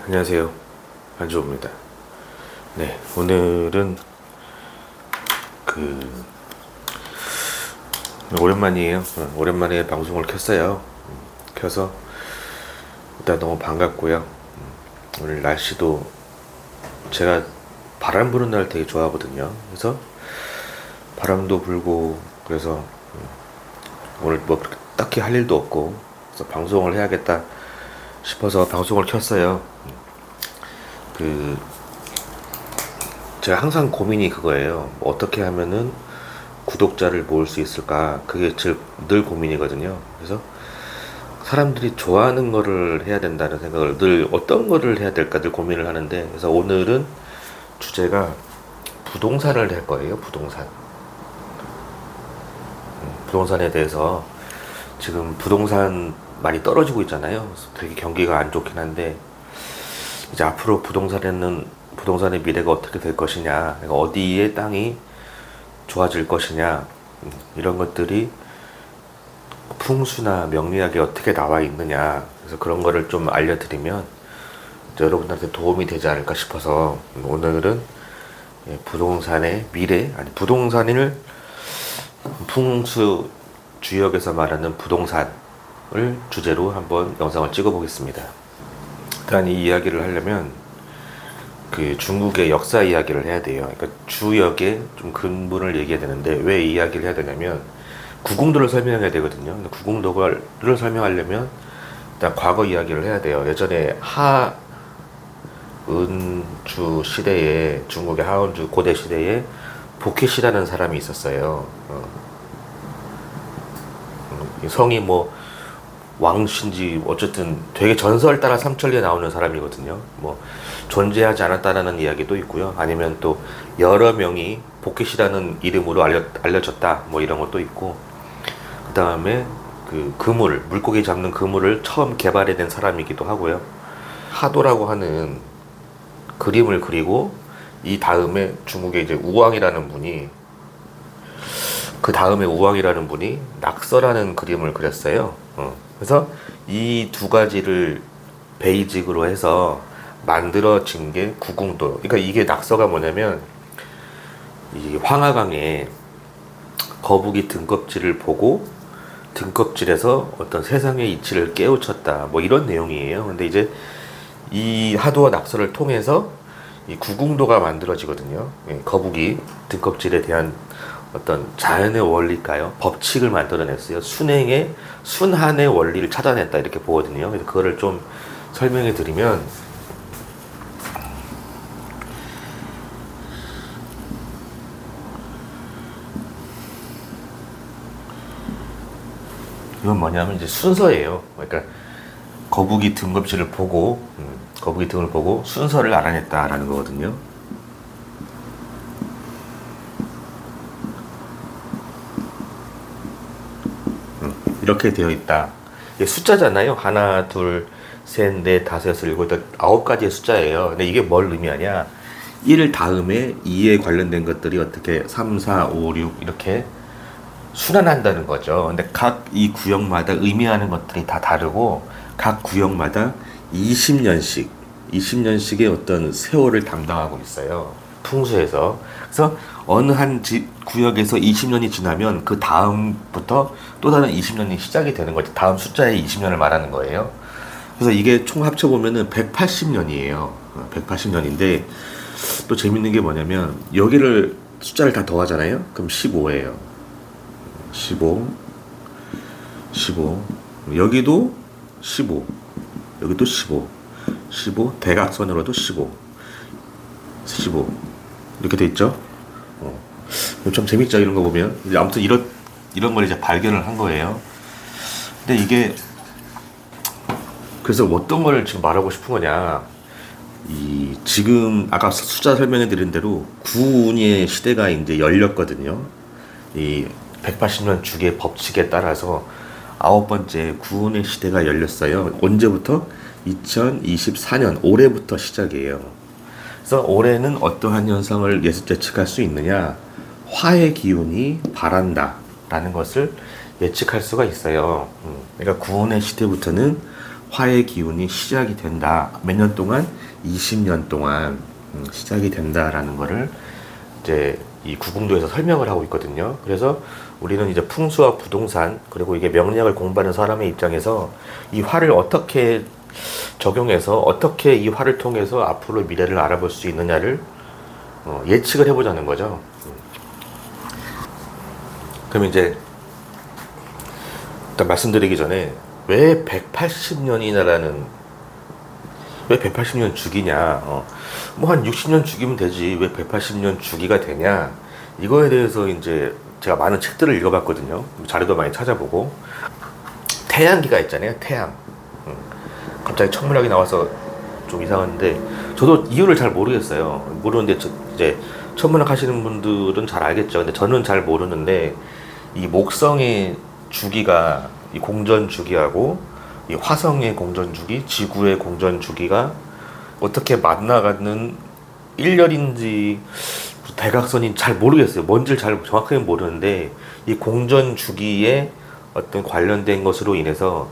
안녕하세요, 한주호입니다. 네, 오늘은 오랜만이에요. 오랜만에 방송을 켰어요. 켜서 일단 너무 반갑고요. 오늘 날씨도 제가 바람 부는 날 되게 좋아하거든요. 그래서 바람도 불고 그래서 오늘 뭐 딱히 할 일도 없고 그래서 방송을 해야겠다 싶어서 방송을 켰어요. 제가 항상 고민이 그거예요. 뭐 어떻게 하면은 구독자를 모을 수 있을까? 그게 늘 고민이거든요. 그래서 사람들이 좋아하는 거를 해야 된다는 생각을 늘 어떤 거를 해야 될까 늘 고민을 하는데, 그래서 오늘은 주제가 부동산을 할 거예요. 부동산에 대해서 지금 부동산 많이 떨어지고 있잖아요. 그래서 되게 경기가 안 좋긴 한데 이제 앞으로 부동산의 미래가 어떻게 될 것이냐, 그러니까 어디에 땅이 좋아질 것이냐, 이런 것들이 풍수나 명리학에 어떻게 나와 있느냐, 그래서 그런 거를 좀 알려드리면 여러분들한테 도움이 되지 않을까 싶어서 오늘은 부동산의 미래, 아니 부동산을 풍수 주역에서 말하는 부동산을 주제로 한번 영상을 찍어 보겠습니다. 일단 이 이야기를 하려면 중국의 역사 이야기를 해야 돼요. 그러니까 주역의 좀 근본을 얘기해야 되는데, 왜 이 이야기를 해야 되냐면 구궁도를 설명해야 되거든요. 근데 구궁도를 설명하려면 일단 과거 이야기를 해야 돼요. 예전에 하은주 시대에, 중국의 하은주 고대 시대에 보켓이라는 사람이 있었어요. 성이 뭐 왕신지 어쨌든 되게 전설 따라 삼천리에 나오는 사람이거든요. 뭐 존재하지 않았다라는 이야기도 있고요. 아니면 또 여러 명이 보켓이라는 이름으로 알려졌다, 뭐 이런 것도 있고, 그 다음에 물고기 잡는 그물을 처음 개발해낸 사람이기도 하고요. 하도라고 하는 그림을 그리고, 이 다음에 중국의 이제 우왕이라는 분이 낙서라는 그림을 그렸어요. 그래서 이 두 가지를 베이직으로 해서 만들어진 게 구궁도. 그러니까 이게 낙서가 뭐냐면, 이 황하강에 거북이 등껍질을 보고 등껍질에서 어떤 세상의 이치를 깨우쳤다, 뭐 이런 내용이에요. 근데 이제 이 하도와 낙서를 통해서 이 구궁도가 만들어지거든요. 거북이 등껍질에 대한 어떤 자연의 원리일까요? 법칙을 만들어냈어요. 순환의 원리를 찾아냈다, 이렇게 보거든요. 그래서 그거를 좀 설명해 드리면, 이건 뭐냐면 이제 순서예요. 그러니까 거북이 등껍질을 보고, 거북이 등을 보고 순서를 알아냈다라는 거거든요. 이렇게 되어 있다. 이게 숫자잖아요. 하나, 둘, 셋, 넷, 다섯, 여섯, 일곱, 여덟, 9가지의 숫자예요. 근데 이게 뭘 의미하냐? 1 다음에 2에 관련된 것들이 어떻게 3, 4, 5, 6 이렇게 순환한다는 거죠. 근데 각 이 구역마다 의미하는 것들이 다 다르고, 각 구역마다 20년씩의 어떤 세월을 담당하고 있어요. 풍수에서. 그래서 어느 한 구역에서 20년이 지나면 그 다음부터 또 다른 20년이 시작이 되는 거죠. 다음 숫자의 20년을 말하는 거예요. 그래서 이게 총 합쳐보면은 180년이에요. 180년인데, 또 재밌는 게 뭐냐면, 여기를 숫자를 다 더하잖아요. 그럼 15예요. 15. 여기도 15. 여기도 15. 대각선으로도 15. 이렇게 돼 있죠. 좀 재밌죠, 이런 거 보면. 아무튼 이런 걸 이제 발견을 한 거예요. 근데 이게, 그래서 어떤 걸 지금 말하고 싶은 거냐, 지금 아까 숫자 설명해 드린 대로 구운의 시대가 이제 열렸거든요. 이 180년 주기의 법칙에 따라서 9번째 구운의 시대가 열렸어요. 언제부터? 2024년 올해부터 시작이에요. 그래서 올해는 어떠한 현상을 예측할 수 있느냐? 화의 기운이 바란다 라는 것을 예측할 수가 있어요. 그러니까 구운의 시대부터는 화의 기운이 시작이 된다. 몇 년 동안? 20년 동안 시작이 된다라는 거를 이제 이 구궁도에서 설명을 하고 있거든요. 그래서 우리는 이제 풍수와 부동산 그리고 이게 명리학을 공부하는 사람의 입장에서 이 화를 어떻게 적용해서 어떻게 이 화를 통해서 앞으로 미래를 알아볼 수 있느냐를 예측을 해보자는 거죠. 그럼 이제 일단 말씀드리기 전에 왜 180년이나라는 왜 180년 주기냐, 뭐 한 60년 주기면 되지 왜 180년 주기가 되냐, 이거에 대해서 이제 제가 많은 책들을 읽어봤거든요. 자료도 많이 찾아보고. 태양기가 있잖아요. 태양. 갑자기 천문학이 나와서 좀 이상한데 저도 이유를 잘 모르겠어요. 모르는데 이제 천문학 하시는 분들은 잘 알겠죠. 근데 저는 잘 모르는데 이 목성의 주기가 이 공전 주기하고 이 화성의 공전 주기, 지구의 공전 주기가 어떻게 만나가는 일렬인지 대각선인지 잘 모르겠어요. 뭔지를 잘 정확하게 모르는데 이 공전 주기에 어떤 관련된 것으로 인해서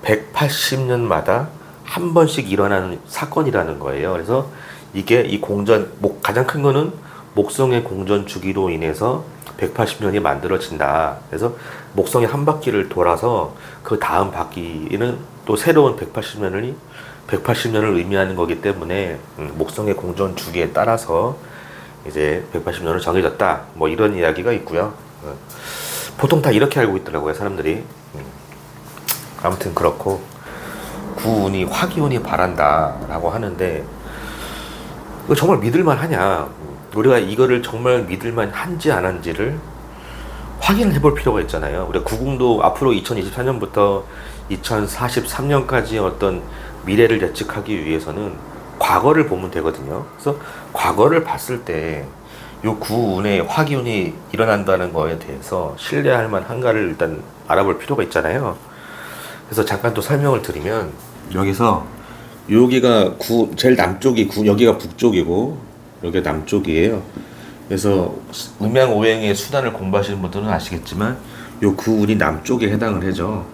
180년마다 한 번씩 일어나는 사건이라는 거예요. 그래서 이게 이 공전, 가장 큰 거는 목성의 공전 주기로 인해서 180년이 만들어진다. 그래서 목성이 한 바퀴를 돌아서 그 다음 바퀴는 또 새로운 180년을 의미하는 거기 때문에 목성의 공전 주기에 따라서 이제 180년으로 정해졌다. 뭐 이런 이야기가 있고요. 보통 다 이렇게 알고 있더라고요, 사람들이. 아무튼 그렇고 구운이 화기운이 바란다라고 하는데 이거 정말 믿을만 하냐? 우리가 이거를 정말 믿을만 한지 안 한지를 확인을 해볼 필요가 있잖아요. 우리가 구궁도 앞으로 2024년부터 2043년까지 어떤 미래를 예측하기 위해서는 과거를 보면 되거든요. 그래서 과거를 봤을 때 요 구운의 화기운이 일어난다는 거에 대해서 신뢰할 만한가를 일단 알아볼 필요가 있잖아요. 그래서 잠깐 또 설명을 드리면 여기서 여기가 제일 남쪽이 여기가 북쪽이고 여기가 남쪽이에요. 그래서 음양오행의 수단을 공부하시는 분들은 아시겠지만 요 구운이 남쪽에 해당을 하죠.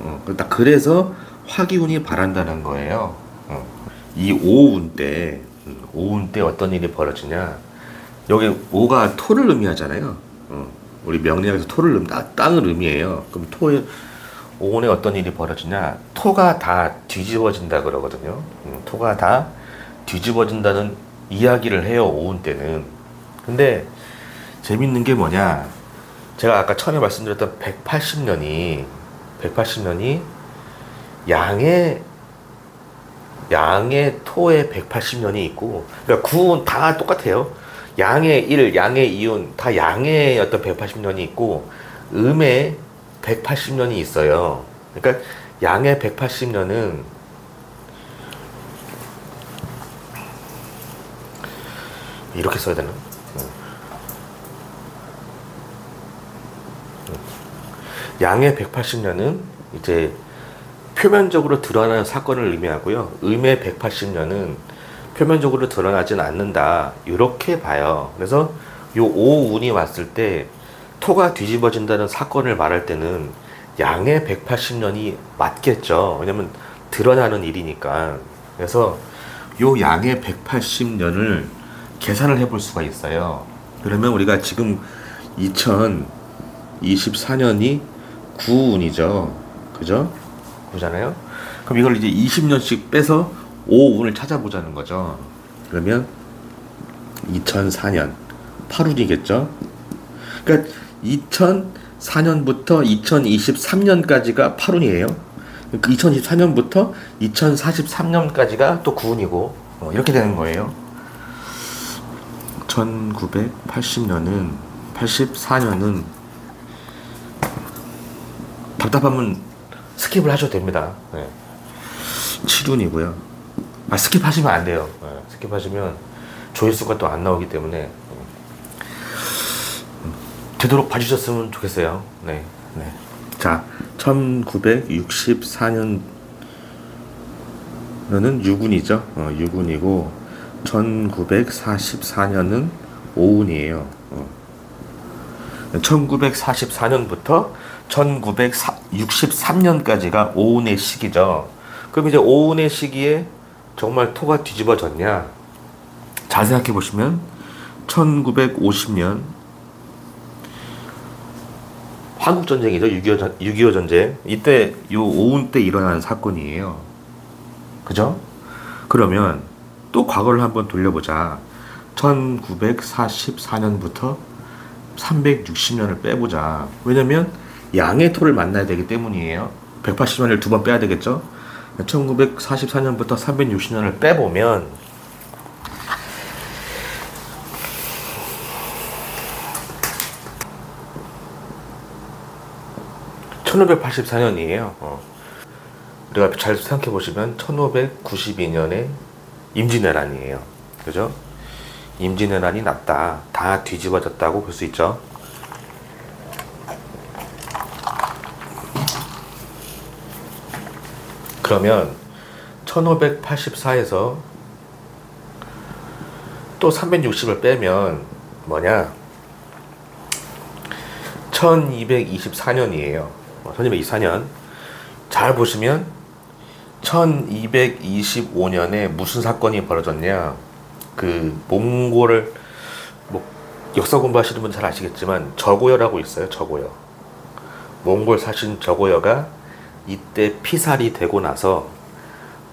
그래서 화기운이 바란다는 거예요. 이 오운 때 어떤 일이 벌어지냐, 여기 오가 토를 의미하잖아요. 우리 명리학에서 토를 땅을 의미해요. 그럼 오운에 어떤 일이 벌어지냐, 토가 다 뒤집어진다 그러거든요. 토가 다 뒤집어진다는 이야기를 해요, 오운 때는. 근데 재밌는 게 뭐냐, 제가 아까 처음에 말씀드렸던 180년이 양의 토에 180년이 있고, 그러니까 구운 다 똑같아요. 양의 일, 양의 이운 다 양의 어떤 180년이 있고 음의 180년이 있어요. 그러니까 양의 180년은 이렇게 써야 되나? 양의 180년은 이제 표면적으로 드러나는 사건을 의미하고요. 음의 180년은 표면적으로 드러나진 않는다. 이렇게 봐요. 그래서 요 오운이 왔을 때 토가 뒤집어진다는 사건을 말할 때는 양의 180년이 맞겠죠. 왜냐면 드러나는 일이니까. 그래서 요 양의 180년을 계산을 해볼 수가 있어요. 그러면 우리가 지금 2024년이 구운이죠. 그죠? 그잖아요. 그럼 이걸 이제 20년씩 빼서 오운을 찾아보자는 거죠. 그러면 2004년 8운이겠죠. 그러니까 2004년부터 2023년까지가 8운이에요. 2024년부터 2043년까지가 또 9운이고 이렇게 되는 거예요. 84년은 답답하면 스킵을 하셔도 됩니다. 7운이고요. 스킵하시면 안 돼요. 스킵하시면 조회수가 또 안 나오기 때문에 되도록 봐주셨으면 좋겠어요. 네. 자, 1964년은 6운이죠. 6운이고 1944년은 5운이에요. 1944년부터 1963년까지가 5운의 시기죠. 그럼 이제 오운의 시기에 정말 토가 뒤집어졌냐? 잘 생각해 보시면 1950년 한국전쟁이죠. 6.25 전쟁. 이때 요 오운 때 일어난 사건이에요. 그죠? 그러면 또 과거를 한번 돌려보자. 1944년부터 360년을 빼보자. 왜냐면 양의 토를 만나야 되기 때문이에요. 180년을 두 번 빼야 되겠죠? 1944년부터 360년을 빼보면 1584년이에요. 우리가 잘 생각해 보시면 1592년에 임진왜란이에요. 그죠? 임진왜란이 났다. 다 뒤집어졌다고 볼 수 있죠. 그러면 1584에서 또 360을 빼면 뭐냐? 1224년이에요. 1224년. 잘 보시면 1225년에 무슨 사건이 벌어졌냐? 그 몽골을 뭐 역사 공부하시는 분 잘 아시겠지만 저고여라고 있어요. 저고여. 몽골 사신 저고여가 이때 피살이 되고 나서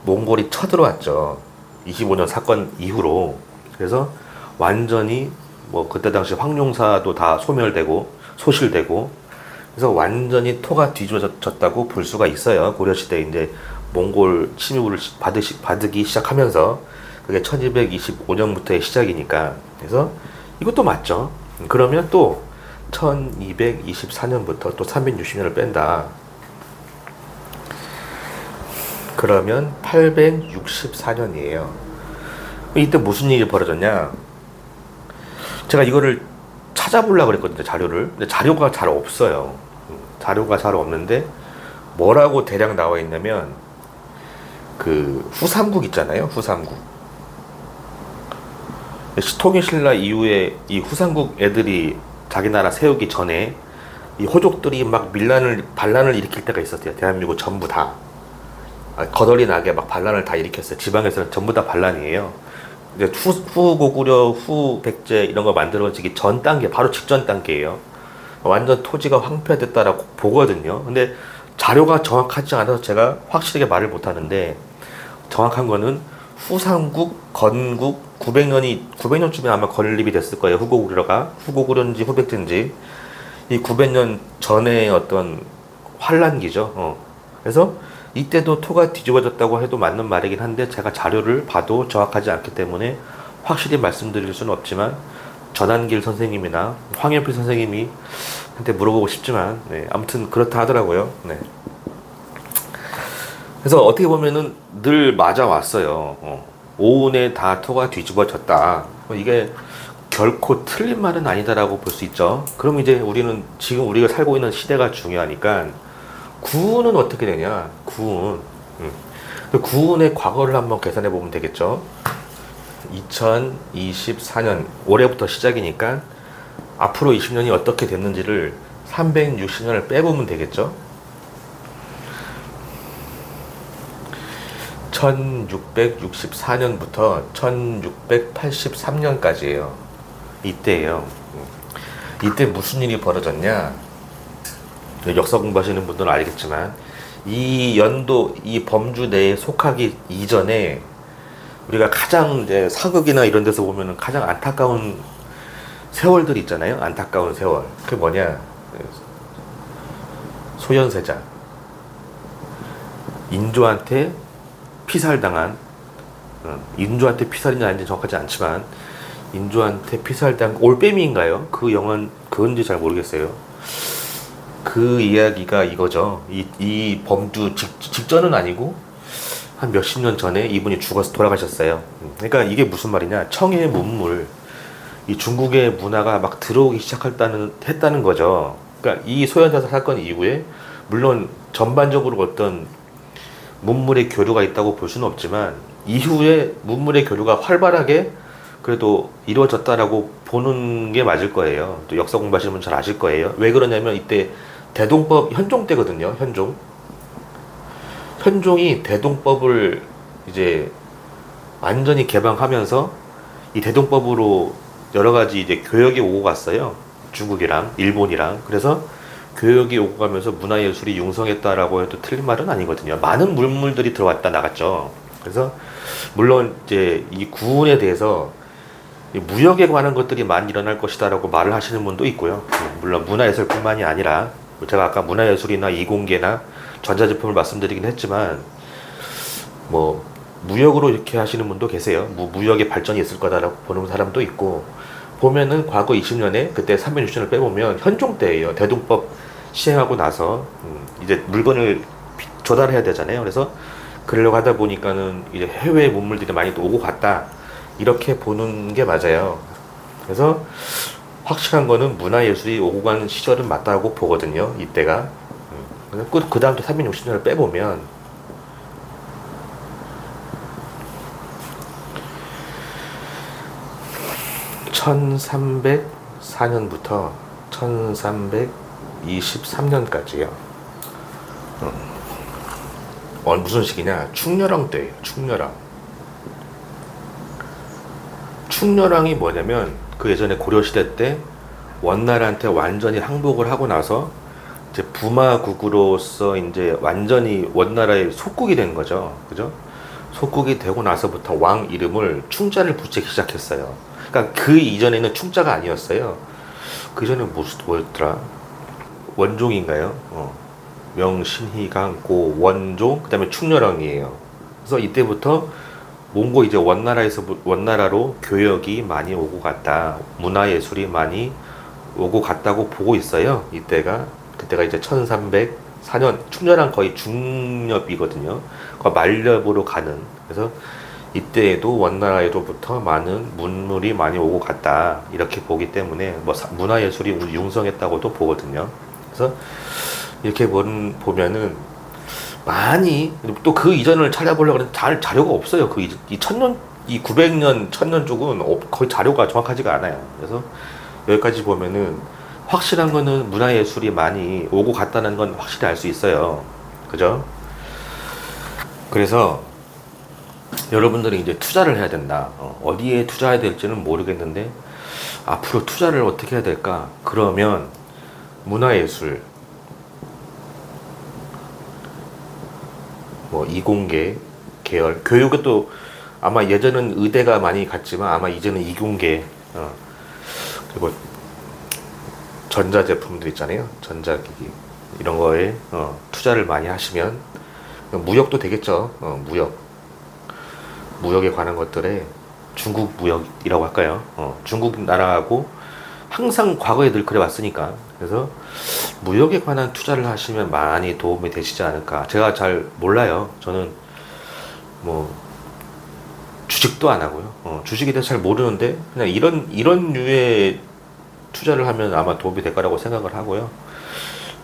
몽골이 쳐들어왔죠. 25년 사건 이후로. 그래서 완전히 뭐 그때 당시 황룡사도 다 소멸되고 소실되고, 그래서 완전히 토가 뒤집어졌다고 볼 수가 있어요. 고려시대 이제 몽골 침입을 받기 시작하면서 그게 1225년부터의 시작이니까. 그래서 이것도 맞죠. 그러면 또 1224년부터 또 360년을 뺀다. 그러면 864년이에요. 이때 무슨 일이 벌어졌냐? 제가 이거를 찾아보려고 그랬거든요, 자료를. 근데 자료가 잘 없어요. 자료가 잘 없는데 뭐라고 대략 나와 있냐면 그 후삼국 있잖아요, 후삼국. 통일신라 이후에 이 후삼국 애들이 자기 나라 세우기 전에 이 호족들이 막 반란을 일으킬 때가 있었대요. 대한민국 전부 다. 거덜이 나게 막 반란을 다 일으켰어요. 지방에서는 전부 다 반란이에요. 이제 후고구려, 후백제 이런 거 만들어지기 전 단계, 바로 직전 단계예요. 완전 토지가 황폐화됐다라고 보거든요. 근데 자료가 정확하지 않아서 제가 확실하게 말을 못 하는데, 정확한 거는 후삼국, 건국 900년쯤에 아마 건립이 됐을 거예요. 후고구려인지 후백제인지. 이 900년 전에 어떤 환란기죠. 그래서 이때도 토가 뒤집어졌다고 해도 맞는 말이긴 한데, 제가 자료를 봐도 정확하지 않기 때문에 확실히 말씀드릴 수는 없지만, 전한길 선생님이나 황현필 선생님이 한테 물어보고 싶지만, 네, 아무튼 그렇다 하더라고요. 네. 그래서 어떻게 보면은 늘 맞아왔어요. 오운에 다 토가 뒤집어졌다. 이게 결코 틀린 말은 아니다라고 볼 수 있죠. 그럼 이제 우리는 지금 우리가 살고 있는 시대가 중요하니까, 구운은 어떻게 되냐? 구운. 구운의 과거를 한번 계산해 보면 되겠죠. 2024년 올해부터 시작이니까 앞으로 20년이 어떻게 됐는지를 360년을 빼보면 되겠죠. 1664년부터 1683년까지예요. 이때예요. 이때 무슨 일이 벌어졌냐? 역사 공부하시는 분들은 알겠지만, 이 연도, 이 범주 내에 속하기 이전에 우리가 가장 이제 사극이나 이런 데서 보면은 가장 안타까운 세월들 있잖아요. 안타까운 세월. 그게 뭐냐? 소현세자. 인조한테 피살당한, 인조한테 피살인지 아닌지 정확하지 않지만, 인조한테 피살당한 올빼미인가요? 그 영화는 그건지 잘 모르겠어요. 그 이야기가 이거죠. 이 범주 직전은 아니고 한 몇십 년 전에 이분이 죽어서 돌아가셨어요. 그러니까 이게 무슨 말이냐? 청해 문물, 이 중국의 문화가 막 들어오기 했다는 거죠. 그러니까 이 소현사사 사건 이후에 물론 전반적으로 어떤 문물의 교류가 있다고 볼 수는 없지만, 이후에 문물의 교류가 활발하게 그래도 이루어졌다라고 보는 게 맞을 거예요. 또 역사 공부하시는 분 잘 아실 거예요. 왜 그러냐면 이때 대동법 현종 때거든요. 현종이 대동법을 이제 완전히 개방하면서 이 대동법으로 여러 가지 이제 교역이 오고 갔어요. 중국이랑 일본이랑. 그래서 교역이 오고 가면서 문화예술이 융성했다라고 해도 틀린 말은 아니거든요. 많은 물물들이 들어왔다 나갔죠. 그래서 물론 이제 이 구운에 대해서 무역에 관한 것들이 많이 일어날 것이다라고 말을 하시는 분도 있고요. 물론 문화예술뿐만이 아니라 제가 아까 문화예술이나 이공계나 전자제품을 말씀드리긴 했지만 뭐 무역으로 이렇게 하시는 분도 계세요. 무역의 발전이 있을 거다라고 보는 사람도 있고, 보면은 과거 20년에 그때 360년을 빼보면 현종 때예요. 대동법 시행하고 나서 이제 물건을 조달해야 되잖아요. 그래서 그러려고 하다 보니까는 이제 해외 문물들이 많이 오고 갔다, 이렇게 보는 게 맞아요. 그래서 확실한 거는 문화예술이 오고 가는 시절은 맞다고 보거든요. 이때가. 그 다음 또 360년을 빼보면 (1304년부터) (1323년까지요) 무슨 시기냐? 충렬왕 때예요. 충렬왕이 뭐냐면 그 예전에 고려시대 때 원나라한테 완전히 항복을 하고 나서 이제 부마국으로서 이제 완전히 원나라의 속국이 된 거죠. 그죠? 속국이 되고 나서부터 왕 이름을 충자를 붙이기 시작했어요. 그러니까 그 이전에는 충자가 아니었어요. 그 전에 뭐였더라? 원종인가요? 명신희강 고 원종, 그 다음에 충렬왕이에요. 그래서 이때부터 몽고 이제 원나라로 교역이 많이 오고 갔다, 문화예술이 많이 오고 갔다고 보고 있어요. 그때가 이제 1304년, 충렬왕 거의 중엽이거든요. 그 말렵으로 가는. 그래서 이때에도 원나라에로부터 많은 문물이 많이 오고 갔다, 이렇게 보기 때문에 뭐 문화예술이 융성했다고도 보거든요. 그래서 이렇게 보면은 많이, 또 그 이전을 찾아보려고 하면 자료가 없어요. 이 900년, 1000년 쪽은 거의 자료가 정확하지가 않아요. 그래서 여기까지 보면은 확실한 거는 문화예술이 많이 오고 갔다는 건 확실히 알 수 있어요. 그죠? 그래서 여러분들이 이제 투자를 해야 된다. 어디에 투자해야 될지는 모르겠는데 앞으로 투자를 어떻게 해야 될까? 그러면 문화예술, 뭐 이공계 계열, 교육은 또 아마 예전은 의대가 많이 갔지만 아마 이제는 이공계, 그리고 전자제품들 있잖아요. 전자기기 이런 거에 투자를 많이 하시면 무역도 되겠죠. 무역에 관한 것들에 중국 무역이라고 할까요? 중국 나라하고 항상 과거에 늘 그래 왔으니까. 그래서 무역에 관한 투자를 하시면 많이 도움이 되시지 않을까. 제가 잘 몰라요. 저는 뭐 주식도 안 하고요. 주식에 대해서 잘 모르는데 그냥 이런 류의 투자를 하면 아마 도움이 될 거라고 생각을 하고요.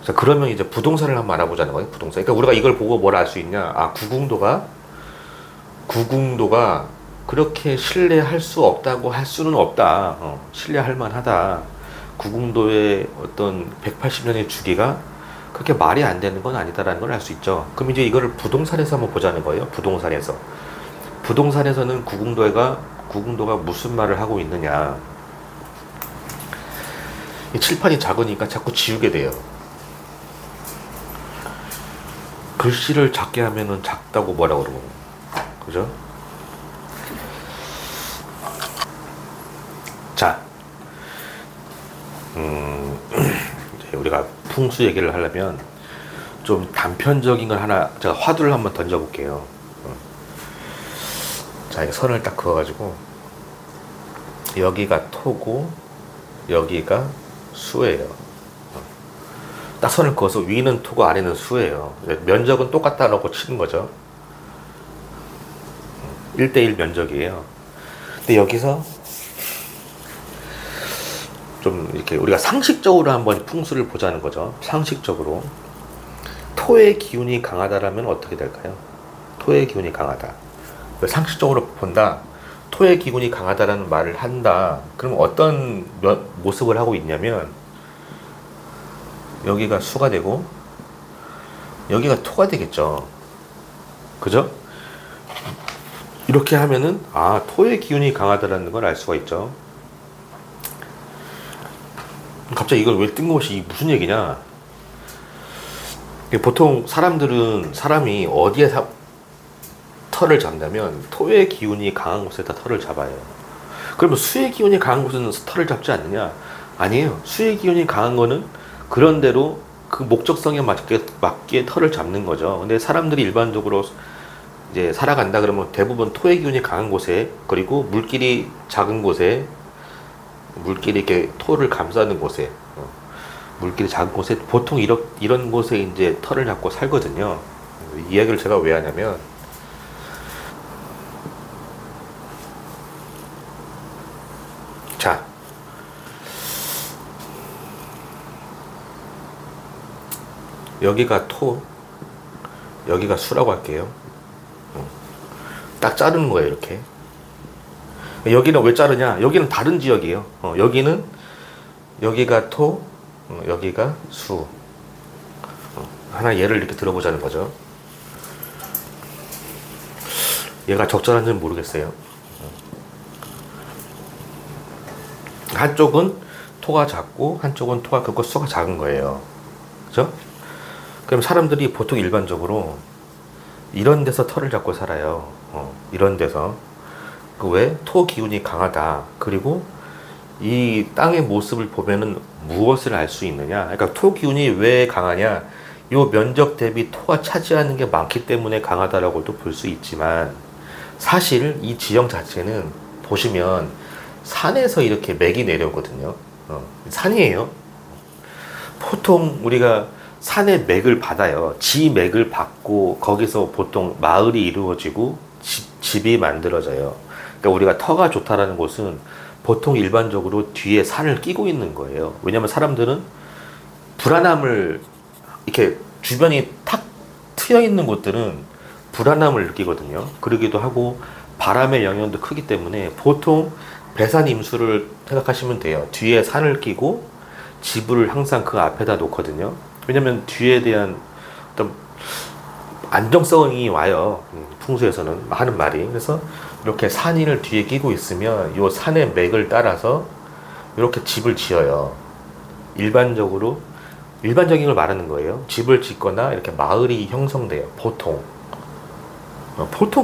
자, 그러면 이제 부동산을 한번 알아보자는 거예요. 부동산. 그러니까 우리가 이걸 보고 뭘 알 수 있냐? 아, 구궁도가 그렇게 신뢰할 수 없다고 할 수는 없다. 신뢰할 만하다. 구궁도의 어떤 180년의 주기가 그렇게 말이 안 되는 건 아니다라는 걸 알 수 있죠. 그럼 이제 이거를 부동산에서 한번 보자는 거예요. 부동산에서는 구궁도가 무슨 말을 하고 있느냐. 이 칠판이 작으니까 자꾸 지우게 돼요. 글씨를 작게 하면은 작다고 뭐라고 그러고, 그죠? 자, 이제 우리가 풍수 얘기를 하려면 좀 단편적인 걸 하나, 제가 화두를 한번 던져볼게요. 자, 이 선을 딱 그어가지고 여기가 토고 여기가 수예요. 딱 선을 그어서 위는 토고 아래는 수예요. 면적은 똑같다라고 치는 거죠. 1대1 면적이에요. 근데 여기서 좀 이렇게 우리가 상식적으로 한번 풍수를 보자는 거죠. 상식적으로 토의 기운이 강하다라면 어떻게 될까요? 토의 기운이 강하다. 상식적으로 본다. 토의 기운이 강하다라는 말을 한다. 그럼 어떤 모습을 하고 있냐면 여기가 수가 되고 여기가 토가 되겠죠. 그죠? 이렇게 하면은 아, 토의 기운이 강하다라는 걸 알 수가 있죠. 갑자기 이걸 왜 뜬금없이 무슨 얘기냐? 보통 사람이 어디에 털을 잡냐면 토의 기운이 강한 곳에다 털을 잡아요. 그러면 수의 기운이 강한 곳은 털을 잡지 않느냐? 아니에요. 수의 기운이 강한 거는 그런대로 그 목적성에 맞게 털을 잡는 거죠. 근데 사람들이 일반적으로 이제 살아간다 그러면 대부분 토의 기운이 강한 곳에, 그리고 물길이 작은 곳에, 물길이 이렇게 토를 감싸는 곳에, 물길이 작은 곳에 보통 이런 곳에 이제 털을 잡고 살거든요. 이 이야기를 제가 왜 하냐면, 자, 여기가 토, 여기가 수라고 할게요. 딱 자르는 거예요, 이렇게. 여기는 왜 자르냐? 여기는 다른 지역이에요. 여기가 토, 여기가 수. 하나 예를 이렇게 들어보자는 거죠. 얘가 적절한지는 모르겠어요. 한쪽은 토가 작고 한쪽은 토가 크고 수가 작은 거예요. 그죠? 그럼 사람들이 보통 일반적으로 이런 데서 털을 잡고 살아요. 이런 데서. 그 왜? 토 기운이 강하다. 그리고 이 땅의 모습을 보면은 무엇을 알 수 있느냐? 그러니까 토 기운이 왜 강하냐? 요 면적 대비 토가 차지하는 게 많기 때문에 강하다라고도 볼 수 있지만, 사실 이 지형 자체는 보시면 산에서 이렇게 맥이 내려오거든요. 산이에요. 보통 우리가 산의 맥을 받아요. 지 맥을 받고 거기서 보통 마을이 이루어지고 집이 만들어져요. 그러니까 우리가 터가 좋다라는 곳은 보통 일반적으로 뒤에 산을 끼고 있는 거예요. 왜냐하면 사람들은 불안함을, 이렇게 주변이 탁 트여 있는 곳들은 불안함을 느끼거든요. 그러기도 하고 바람의 영향도 크기 때문에 보통 배산 임수를 생각하시면 돼요. 뒤에 산을 끼고 집을 항상 그 앞에다 놓거든요. 왜냐면 뒤에 대한 어떤 안정성이 와요. 풍수에서는 하는 말이. 그래서 이렇게 산인을 뒤에 끼고 있으면 이 산의 맥을 따라서 이렇게 집을 지어요. 일반적인 걸 말하는 거예요. 집을 짓거나 이렇게 마을이 형성돼요. 보통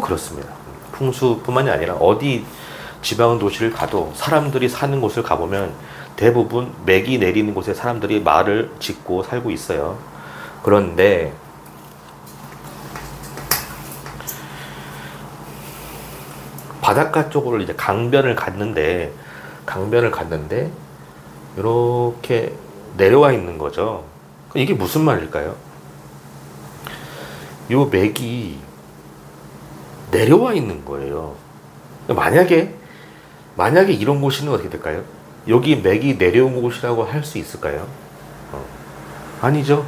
그렇습니다. 풍수뿐만이 아니라 어디 지방 도시를 가도 사람들이 사는 곳을 가보면 대부분 맥이 내리는 곳에 사람들이 마을을 짓고 살고 있어요. 그런데 바닷가 쪽으로 이제 강변을 갔는데 이렇게 내려와 있는 거죠. 이게 무슨 말일까요? 요 맥이 내려와 있는 거예요. 만약에 이런 곳이는 어떻게 될까요? 여기 맥이 내려온 곳이라고 할 수 있을까요? 아니죠.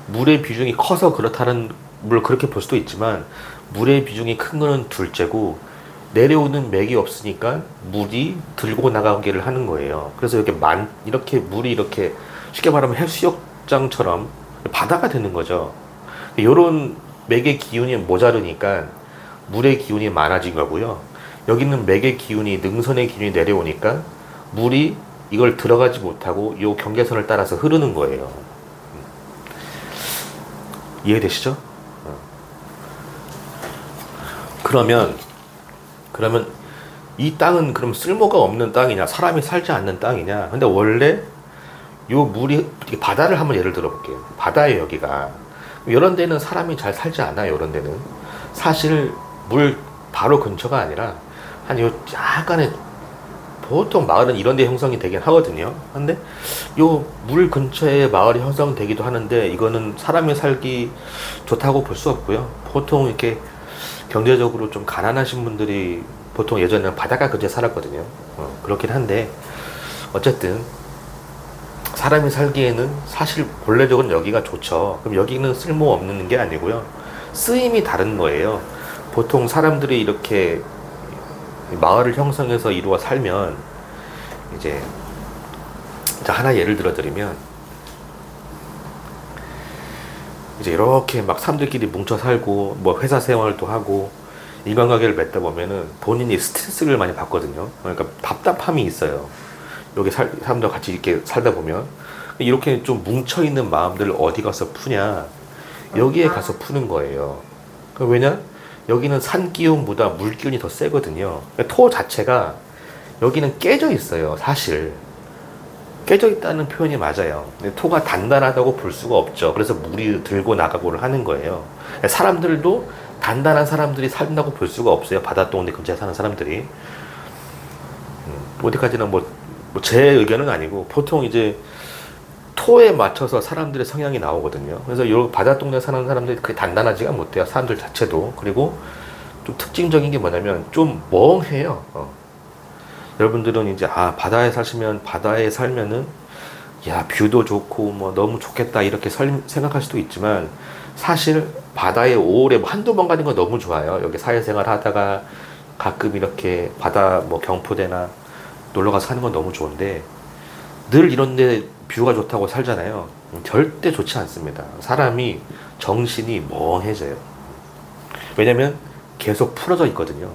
물의 비중이 커서 그렇다는, 물론 그렇게 볼 수도 있지만 물의 비중이 큰 거는 둘째고 내려오는 맥이 없으니까 물이 들고 나가기를 하는 거예요. 그래서 이렇게 물이 이렇게 쉽게 말하면 해수욕장처럼 바다가 되는 거죠. 이런 맥의 기운이 모자르니까 물의 기운이 많아진 거고요. 여기는 맥의 기운이, 능선의 기운이 내려오니까 물이 이걸 들어가지 못하고 이 경계선을 따라서 흐르는 거예요. 이해되시죠? 그러면 이 땅은 그럼 쓸모가 없는 땅이냐, 사람이 살지 않는 땅이냐? 근데 원래 요 물이, 바다를 한번 예를 들어 볼게요. 바다예요, 여기가. 이런 데는 사람이 잘 살지 않아요. 이런 데는 사실 물 바로 근처가 아니라 한 요 약간의, 보통 마을은 이런 데 형성이 되긴 하거든요. 근데 요 물 근처에 마을이 형성되기도 하는데 이거는 사람이 살기 좋다고 볼 수 없고요. 보통 이렇게 경제적으로 좀 가난하신 분들이 보통 예전에는 바닷가 근처에 살았거든요. 그렇긴 한데 어쨌든 사람이 살기에는 사실 본래적으로 여기가 좋죠. 그럼 여기는 쓸모없는 게 아니고요. 쓰임이 다른 거예요. 보통 사람들이 이렇게 마을을 형성해서 이루어 살면 이제 하나 예를 들어 드리면 이제 이렇게 막 사람들끼리 뭉쳐 살고 뭐 회사 생활도 하고 인간관계를 맺다 보면은 본인이 스트레스를 많이 받거든요. 그러니까 답답함이 있어요. 여기 사람들 같이 이렇게 살다 보면 이렇게 좀 뭉쳐 있는 마음들을 어디 가서 푸냐? 여기에 가서 푸는 거예요. 왜냐? 여기는 산 기운보다 물 기운이 더 세거든요. 토 자체가 여기는 깨져 있어요. 사실 깨져 있다는 표현이 맞아요. 근데 토가 단단하다고 볼 수가 없죠. 그래서 물이 들고 나가고를 하는 거예요. 사람들도 단단한 사람들이 산다고 볼 수가 없어요. 바닷동네 근처에 사는 사람들이. 어디까지나 뭐 제 의견은 아니고 보통 이제 토에 맞춰서 사람들의 성향이 나오거든요. 그래서 이 바닷동네 사는 사람들이 그렇게 단단하지가 못해요. 사람들 자체도. 그리고 좀 특징적인 게 뭐냐면 좀 멍해요. 여러분들은 이제 바다에 사시면 바다에 살면은 야 뷰도 좋고 뭐 너무 좋겠다 이렇게 생각할 수도 있지만 사실 바다에 오래 뭐 한두 번 가는 거 너무 좋아요. 여기 사회생활 하다가 가끔 이렇게 바다 뭐 경포대나 놀러 가서 사는 건 너무 좋은데 늘 이런데 뷰가 좋다고 살잖아요. 절대 좋지 않습니다. 사람이 정신이 멍해져요. 왜냐면 계속 풀어져 있거든요.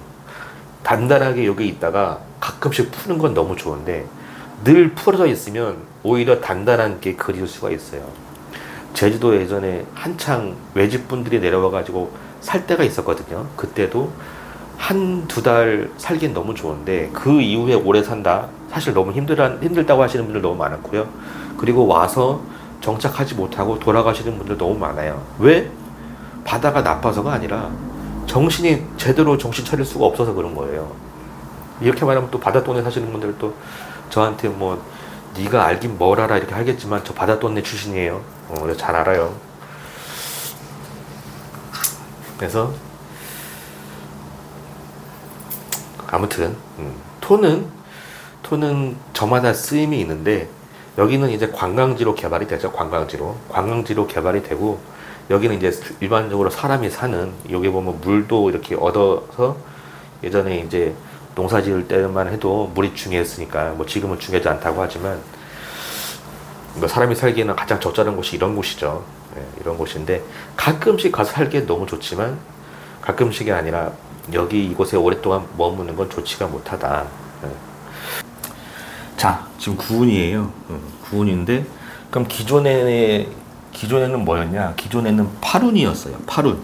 단단하게 여기 있다가 가끔씩 푸는 건 너무 좋은데 늘 풀어져 있으면 오히려 단단한 게 그리울 수가 있어요. 제주도 예전에 한창 외집분들이 내려와가지고 살 때가 있었거든요. 그때도 한두 달 살긴 너무 좋은데 그 이후에 오래 산다? 사실 너무 힘들다고 하시는 분들 너무 많았고요. 그리고 와서 정착하지 못하고 돌아가시는 분들 너무 많아요. 왜? 바다가 나빠서가 아니라 정신이 제대로 정신 차릴 수가 없어서 그런 거예요. 이렇게 말하면 또 바닷동네 사시는 분들 또 저한테 뭐 네가 알긴 뭘 알아 이렇게 하겠지만 저 바닷동네 출신이에요. 잘 알아요. 그래서 아무튼 토는 저마다 쓰임이 있는데 여기는 이제 관광지로 개발이 되죠. 관광지로 개발이 되고 여기는 이제 일반적으로 사람이 사는 여기 보면 물도 이렇게 얻어서 예전에 이제 농사 지을 때만 해도 물이 중요했으니까 뭐 지금은 중요하지 않다고 하지만 뭐 사람이 살기에는 가장 적절한 곳이 이런 곳이죠. 네, 이런 곳인데 가끔씩 가서 살기엔 너무 좋지만 가끔씩이 아니라 여기 이곳에 오랫동안 머무는 건 좋지가 못하다. 네. 자, 지금 구운이에요. 구운인데 그럼 기존에는 뭐였냐? 기존에는 팔운이었어요. 팔운.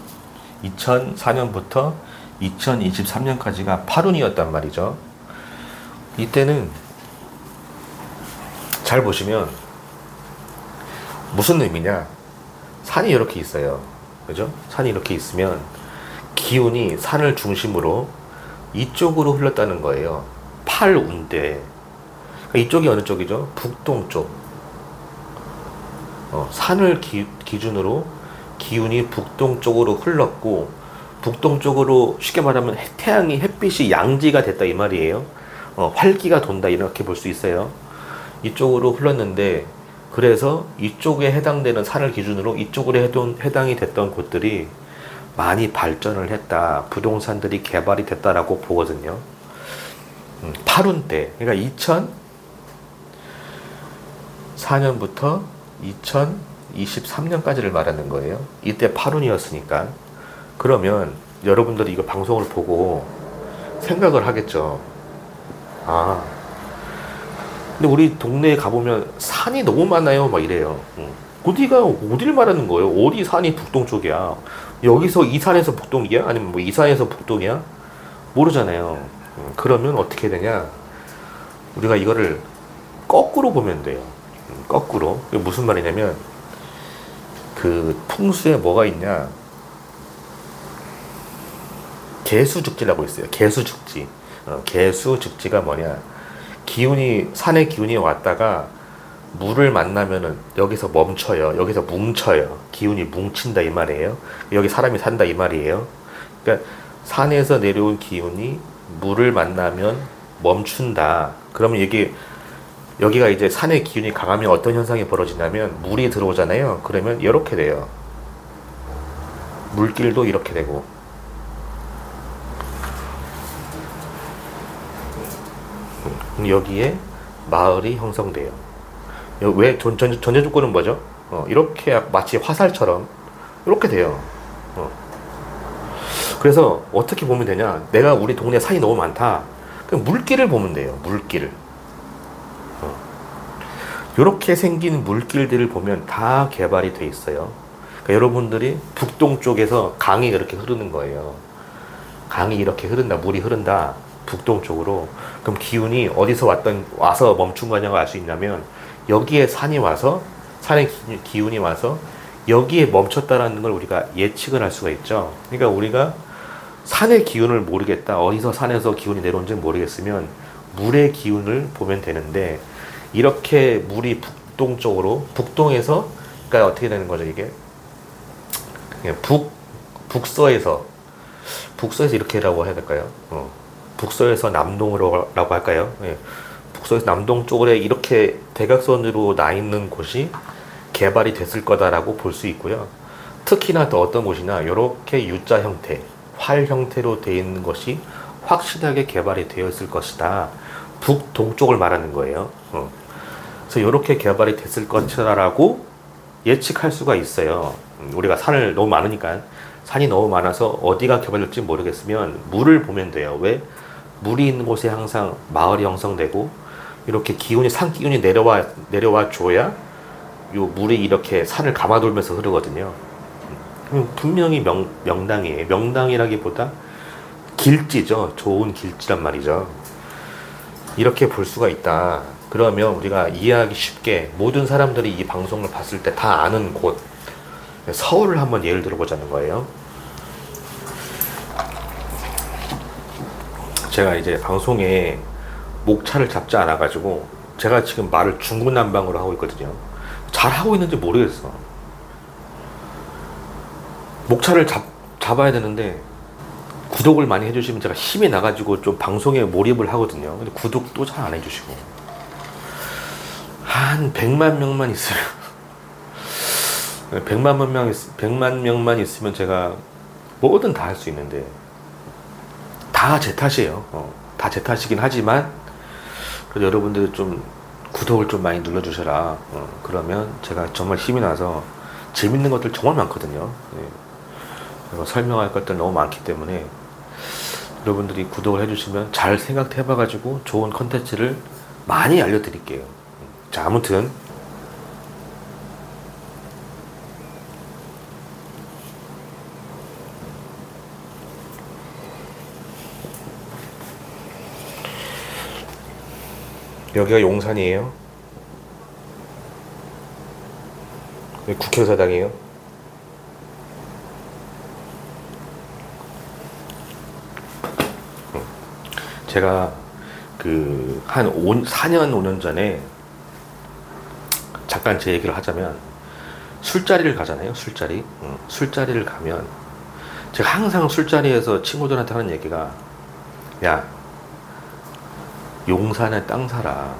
2004년부터 2023년까지가 팔운이었단 말이죠. 이때는 잘 보시면 무슨 의미냐? 산이 이렇게 있어요. 그죠? 산이 이렇게 있으면 기운이 산을 중심으로 이쪽으로 흘렀다는 거예요. 팔운대. 이쪽이 어느 쪽이죠? 북동쪽. 산을 기준으로 기운이 북동쪽으로 흘렀고 북동쪽으로 쉽게 말하면 햇빛이 양지가 됐다 이 말이에요. 활기가 돈다 이렇게 볼 수 있어요. 이쪽으로 흘렀는데 그래서 이쪽에 해당되는 산을 기준으로 이쪽으로 해당이 됐던 곳들이 많이 발전을 했다. 부동산들이 개발이 됐다라고 보거든요. 8운 때 그러니까 2004년부터 2023년까지를 말하는 거예요. 이때 8운이었으니까 그러면 여러분들이 이거 방송을 보고 생각을 하겠죠. 근데 우리 동네에 가보면 산이 너무 많아요 막 이래요. 어디를 말하는 거예요? 어디 산이 북동쪽이야? 여기서 이 산에서 북동이야? 아니면 뭐 이 산에서 북동이야? 모르잖아요. 그러면 어떻게 되냐? 우리가 이거를 거꾸로 보면 돼요. 거꾸로. 이게 무슨 말이냐면 그 풍수에 뭐가 있냐? 개수죽지라고 있어요. 개수죽지. 개수죽지가 뭐냐? 산의 기운이 왔다가 물을 만나면은 여기서 멈춰요. 여기서 뭉쳐요. 기운이 뭉친다 이 말이에요. 여기 사람이 산다 이 말이에요. 그러니까 산에서 내려온 기운이 물을 만나면 멈춘다. 그러면 여기가 이제 산의 기운이 강하면 어떤 현상이 벌어지냐면 물이 들어오잖아요. 그러면 이렇게 돼요. 물길도 이렇게 되고. 여기에 마을이 형성돼요. 왜 전제 조건은 뭐죠? 이렇게 마치 화살처럼 이렇게 돼요. 그래서 어떻게 보면 되냐, 내가 우리 동네에 산이 너무 많다, 그럼 물길을 보면 돼요. 물길을. 이렇게 생긴 물길들을 보면 다 개발이 돼 있어요. 그러니까 여러분들이 북동쪽에서 강이 이렇게 흐르는 거예요. 강이 이렇게 흐른다, 물이 흐른다, 북동쪽으로. 그럼 기운이 어디서 와서 멈춘 거냐고 알 수 있냐면, 여기에 산이 와서, 산의 기운이 와서 여기에 멈췄다라는 걸 우리가 예측을 할 수가 있죠. 그러니까 우리가 산의 기운을 모르겠다, 어디서 산에서 기운이 내려온지 모르겠으면 물의 기운을 보면 되는데, 이렇게 물이 북동쪽으로, 북동에서, 그러니까 어떻게 되는 거죠, 이게? 북서에서 이렇게라고 해야 될까요? 북서에서 남동으로 라고 할까요? 예. 북서에서 남동 쪽으로 이렇게 대각선으로 나 있는 곳이 개발이 됐을 거다라고 볼 수 있고요. 특히나 더 어떤 곳이나 이렇게 U자 형태, 활 형태로 되어 있는 것이 확실하게 개발이 되어 있을 것이다. 북동쪽을 말하는 거예요. 그래서 이렇게 개발이 됐을 것이라고 예측할 수가 있어요. 우리가 산을 너무 많으니까, 산이 너무 많아서 어디가 개발될지 모르겠으면 물을 보면 돼요. 왜? 물이 있는 곳에 항상 마을이 형성되고, 이렇게 기운이, 산 기운이 내려와 줘야 요 물이 이렇게 산을 감아돌면서 흐르거든요. 분명히 명당이에요. 명당이라기보다 길지죠. 좋은 길지란 말이죠. 이렇게 볼 수가 있다. 그러면 우리가 이해하기 쉽게 모든 사람들이 이 방송을 봤을 때 다 아는 곳, 서울을 한번 예를 들어보자는 거예요. 제가 이제 방송에 목차를 잡지 않아 가지고 제가 지금 말을 중구난방으로 하고 있거든요. 잘 하고 있는지 모르겠어. 목차를 잡아야 되는데, 구독을 많이 해주시면 제가 힘이 나가지고 좀 방송에 몰입을 하거든요. 근데 구독도 잘 안 해주시고, 한 100만 명만 있으면 100만 명만 있으면 제가 뭐든 다 할 수 있는데, 다 제 탓이에요. 다 제 탓이긴 하지만, 그래도 여러분들 좀 구독을 좀 많이 눌러주셔라. 그러면 제가 정말 힘이 나서, 재밌는 것들 정말 많거든요. 예. 설명할 것들 너무 많기 때문에 여러분들이 구독을 해주시면 잘 생각해봐가지고 좋은 컨텐츠를 많이 알려드릴게요. 자, 아무튼 여기가 용산이에요. 여기 국회의사당이에요. 제가 한 4년 5년 전에 잠깐 제 얘기를 하자면, 술자리를 가잖아요. 술자리를 가면 제가 항상 술자리에서 친구들한테 하는 얘기가, 야, 용산에 땅 사라.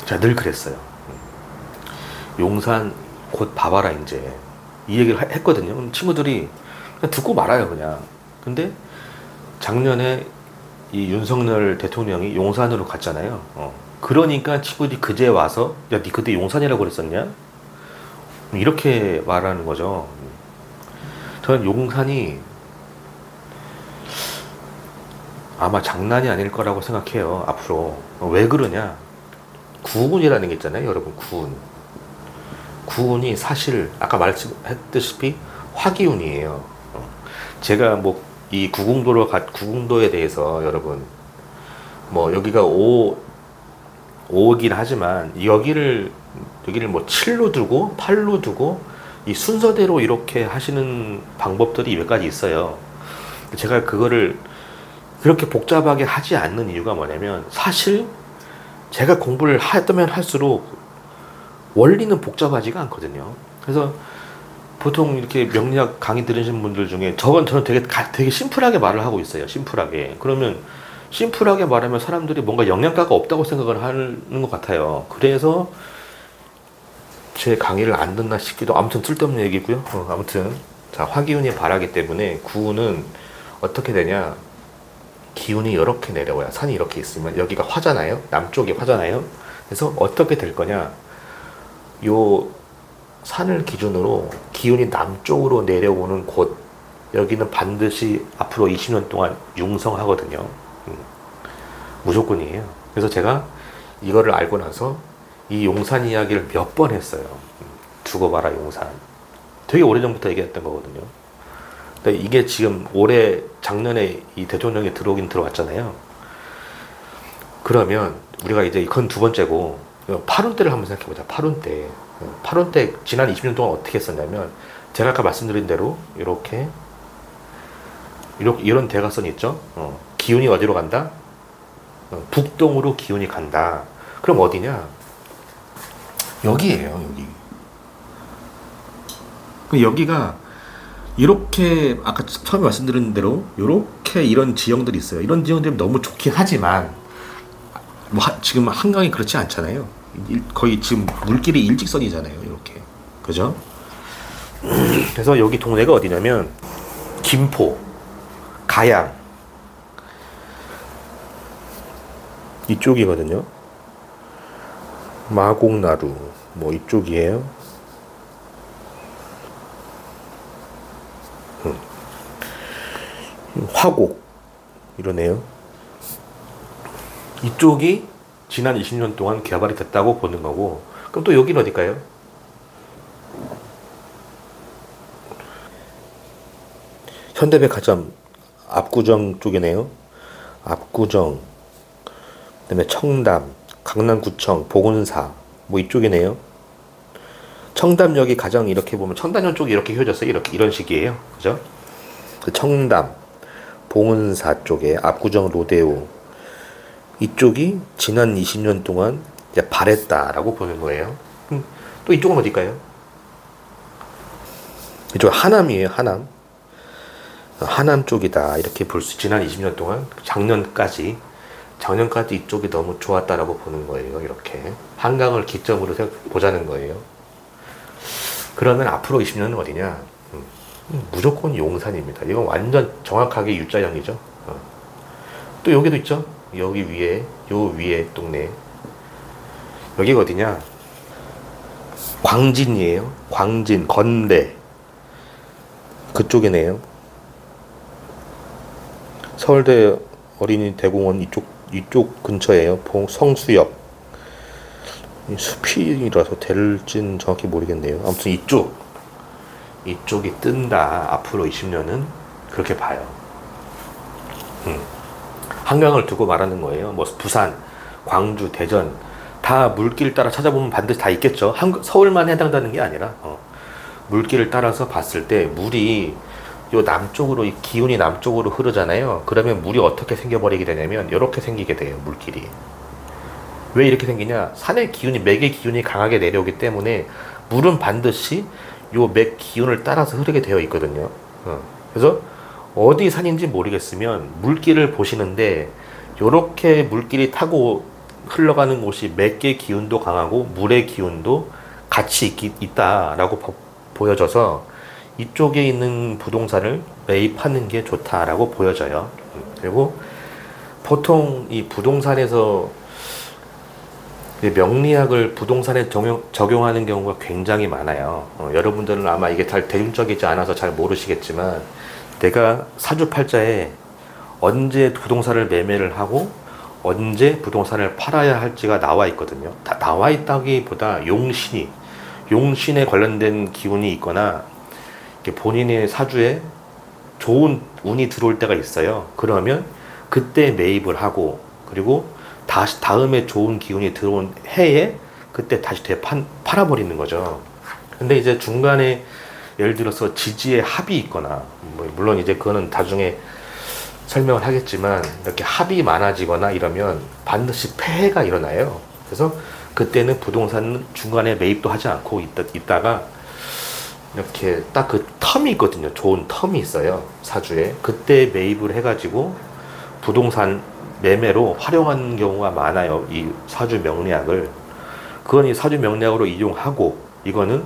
제가 늘 그랬어요. 용산 곧 봐봐라 이제, 이 얘기를 했거든요. 친구들이 그냥 듣고 말아요, 그냥. 근데 작년에 이 윤석열 대통령이 용산으로 갔잖아요. 그러니까 친구들이 그제 와서, 야, 니 그때 용산이라고 그랬었냐? 이렇게 말하는 거죠. 저는 용산이 아마 장난이 아닐 거라고 생각해요, 앞으로. 왜 그러냐? 구운이라는 게 있잖아요, 여러분. 구운이 사실 아까 말씀했다시피 화기운이에요. 제가 뭐 이 구궁도에 대해서 여러분, 뭐 여기가 5이긴 하지만 여기를 뭐 7로 두고 8로 두고 이 순서대로 이렇게 하시는 방법들이 몇 가지 있어요. 제가 그거를 그렇게 복잡하게 하지 않는 이유가 뭐냐면, 사실 제가 공부를 하면 할수록 원리는 복잡하지가 않거든요. 그래서 보통 이렇게 명리학 강의 들으신 분들 중에 저는 되게 심플하게 말을 하고 있어요. 심플하게. 그러면 심플하게 말하면 사람들이 뭔가 영양가가 없다고 생각을 하는 것 같아요. 그래서 제 강의를 안 듣나 싶기도. 아무튼 쓸데없는 얘기고요. 아무튼 자, 화기운이 바라기 때문에 구운은 어떻게 되냐, 기운이 이렇게 내려와요. 산이 이렇게 있으면 여기가 화잖아요. 남쪽이 화잖아요. 그래서 어떻게 될 거냐, 요 산을 기준으로 기운이 남쪽으로 내려오는 곳, 여기는 반드시 앞으로 20년 동안 융성하거든요. 무조건이에요. 그래서 제가 이거를 알고 나서 이 용산 이야기를 몇 번 했어요. 두고 봐라 용산. 되게 오래전부터 얘기했던 거거든요. 근데 이게 지금 올해 작년에 이 대통령이 들어오긴 들어왔잖아요. 그러면 우리가 이제 그건 두 번째고, 파룬 때를 한번 생각해 보자. 파룬 때. 파룬 때 지난 20년 동안 어떻게 했었냐면, 제가 아까 말씀드린 대로 이렇게 이런 대각선이 있죠. 기운이 어디로 간다? 북동으로 기운이 간다. 그럼 어디냐? 여기예요, 여기. 여기가 이렇게 아까 처음에 말씀드린 대로 이렇게 이런 지형들이 있어요. 이런 지형들이 너무 좋긴 하지만 뭐 지금 한강이 그렇지 않잖아요. 거의 지금 물길이 일직선이잖아요. 이렇게. 그죠? 그래서 여기 동네가 어디냐면 김포, 가양 이쪽이거든요. 마곡나루 뭐 이쪽이에요. 화곡 이러네요. 이쪽이 지난 20년 동안 개발이 됐다고 보는 거고, 그럼 또 여기는 어딜까요? 현대백화점 압구정 쪽이네요. 압구정, 그다음에 청담, 강남구청, 보건사 뭐 이쪽이네요. 청담역이 가장 이렇게 보면 청담역 쪽이 이렇게 휘어졌어요. 이렇게 이런 식이에요. 그죠? 청담, 봉은사 쪽에 압구정 로데오 이쪽이 지난 20년 동안 이제 발했다라고 보는 거예요. 또 이쪽은 어딜까요? 이쪽 하남이에요. 하남. 하남 쪽이다 이렇게 볼 수, 지난 20년 동안 작년까지 이쪽이 너무 좋았다라고 보는 거예요. 이렇게 한강을 기점으로 보자는 거예요. 그러면 앞으로 20년은 어디냐? 무조건 용산입니다. 이건 완전 정확하게 U자형이죠. 또 여기도 있죠. 여기 위에, 요 위에 동네. 여기가 어디냐? 광진이에요. 광진, 건대 그쪽이네요. 서울대 어린이 대공원 이쪽 근처에요. 성수역. 숲이라서 될진 정확히 모르겠네요. 아무튼 이쪽이 뜬다. 앞으로 20년은 그렇게 봐요. 한강을 두고 말하는 거예요. 뭐 부산, 광주, 대전 다 물길 따라 찾아보면 반드시 다 있겠죠. 서울만 해당되는 게 아니라 물길을 따라서 봤을 때 물이 요 남쪽으로, 이 기운이 남쪽으로 흐르잖아요. 그러면 물이 어떻게 생겨버리게 되냐면 이렇게 생기게 돼요. 물길이. 왜 이렇게 생기냐? 산의 기운이, 맥의 기운이 강하게 내려오기 때문에 물은 반드시 요 맥 기운을 따라서 흐르게 되어 있거든요. 그래서 어디 산인지 모르겠으면 물길을 보시는데 요렇게 물길이 타고 흘러가는 곳이 맥의 기운도 강하고 물의 기운도 같이 있다라고 보여져서 이쪽에 있는 부동산을 매입하는 게 좋다라고 보여져요. 그리고 보통 이 부동산에서 명리학을 부동산에 적용하는 경우가 굉장히 많아요. 여러분들은 아마 이게 잘 대중적이지 않아서 잘 모르시겠지만, 내가 사주팔자에 언제 부동산을 매매를 하고 언제 부동산을 팔아야 할지가 나와 있거든요. 다 나와 있다기보다 용신에 관련된 기운이 있거나 본인의 사주에 좋은 운이 들어올 때가 있어요. 그러면 그때 매입을 하고, 그리고 다시 다음에 좋은 기운이 들어온 해에 그때 다시 팔아버리는 거죠. 근데 이제 중간에 예를 들어서 지지에 합이 있거나, 물론 이제 그거는 나중에 설명을 하겠지만, 이렇게 합이 많아지거나 이러면 반드시 폐해가 일어나요. 그래서 그때는 부동산 중간에 매입도 하지 않고 있다가 이렇게 딱 그 텀이 있거든요. 좋은 텀이 있어요. 사주에. 그때 매입을 해가지고 부동산 매매로 활용하는 경우가 많아요. 이 사주 명리학을. 그건 이 사주 명리학으로 이용하고, 이거는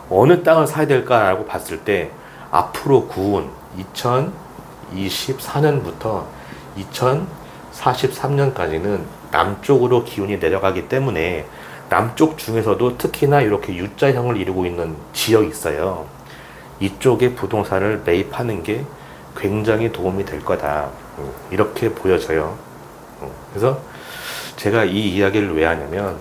어느 땅을 사야 될까라고 봤을 때 앞으로 구운 2024년부터 2043년까지는 남쪽으로 기운이 내려가기 때문에 남쪽 중에서도 특히나 이렇게 U자형을 이루고 있는 지역이 있어요. 이쪽에 부동산을 매입하는 게 굉장히 도움이 될 거다. 이렇게 보여져요. 그래서 제가 이 이야기를 왜 하냐면,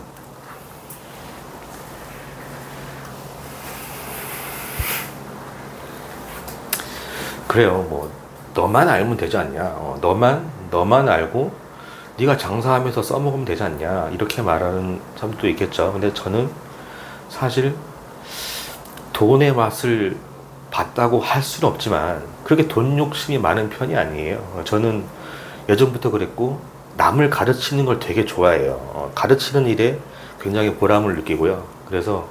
그래요. 뭐 너만 알면 되지 않냐. 너만 알고 네가 장사하면서 써먹으면 되지 않냐. 이렇게 말하는 사람도 있겠죠. 근데 저는 사실 돈의 맛을 봤다고 할 수는 없지만 그렇게 돈 욕심이 많은 편이 아니에요. 저는 예전부터 그랬고 남을 가르치는 걸 되게 좋아해요. 가르치는 일에 굉장히 보람을 느끼고요. 그래서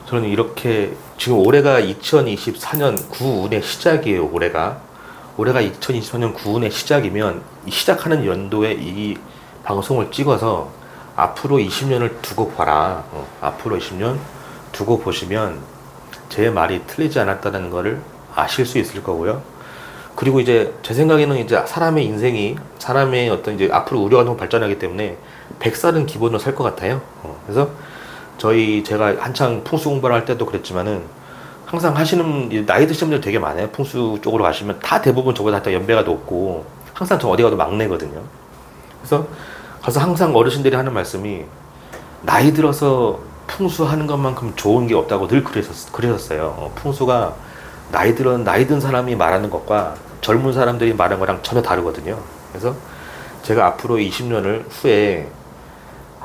저는 이렇게 지금 올해가 2024년 9운의 시작이에요. 올해가 2024년 9운의 시작이면 이 시작하는 연도에 이 방송을 찍어서 앞으로 20년을 두고 봐라. 앞으로 20년 두고 보시면 제 말이 틀리지 않았다는 것을 아실 수 있을 거고요. 그리고 이제 제 생각에는 이제 사람의 인생이 사람의 어떤 이제 앞으로 의료가 너무 발전하기 때문에 100살은 기본으로 살 것 같아요. 그래서 제가 한창 풍수 공부를 할 때도 그랬지만은 항상 하시는 나이 드신 분들 되게 많아요. 풍수 쪽으로 가시면 다 대부분 저보다 다 연배가 높고 항상 저 어디 가도 막내거든요. 그래서 가서 항상 어르신들이 하는 말씀이 나이 들어서 풍수하는 것만큼 좋은 게 없다고 늘 그러셨어요. 풍수가 나이 든 사람이 말하는 것과 젊은 사람들이 말하는 거랑 전혀 다르거든요. 그래서 제가 앞으로 20년을 후에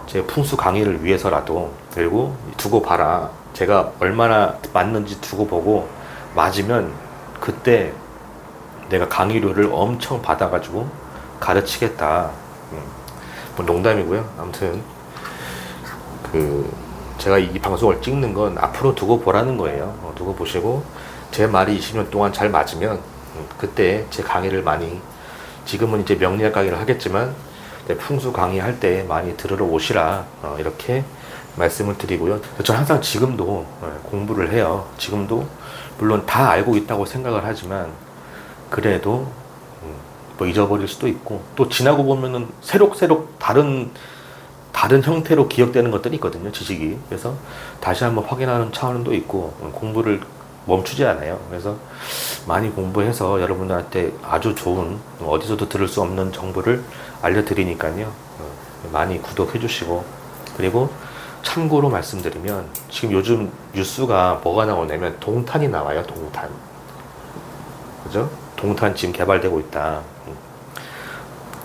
제 풍수 강의를 위해서라도 그리고 두고 봐라. 제가 얼마나 맞는지 두고 보고 맞으면 그때 내가 강의료를 엄청 받아가지고 가르치겠다. 뭐 농담이고요. 아무튼 제가 이 방송을 찍는 건 앞으로 두고 보라는 거예요. 두고 보시고 제 말이 20년 동안 잘 맞으면 그때 제 강의를 많이, 지금은 이제 명리학 강의를 하겠지만 풍수 강의할 때 많이 들으러 오시라 이렇게 말씀을 드리고요. 저는 항상 지금도 공부를 해요. 지금도 물론 다 알고 있다고 생각을 하지만 그래도 뭐 잊어버릴 수도 있고 또 지나고 보면은 새록새록 다른 형태로 기억되는 것들이 있거든요. 지식이. 그래서 다시 한번 확인하는 차원도 있고 공부를 멈추지 않아요. 그래서 많이 공부해서 여러분들한테 아주 좋은 어디서도 들을 수 없는 정보를 알려드리니까요. 많이 구독해 주시고, 그리고 참고로 말씀드리면 지금 요즘 뉴스가 뭐가 나오냐면 동탄이 나와요. 동탄. 그죠? 동탄 지금 개발되고 있다.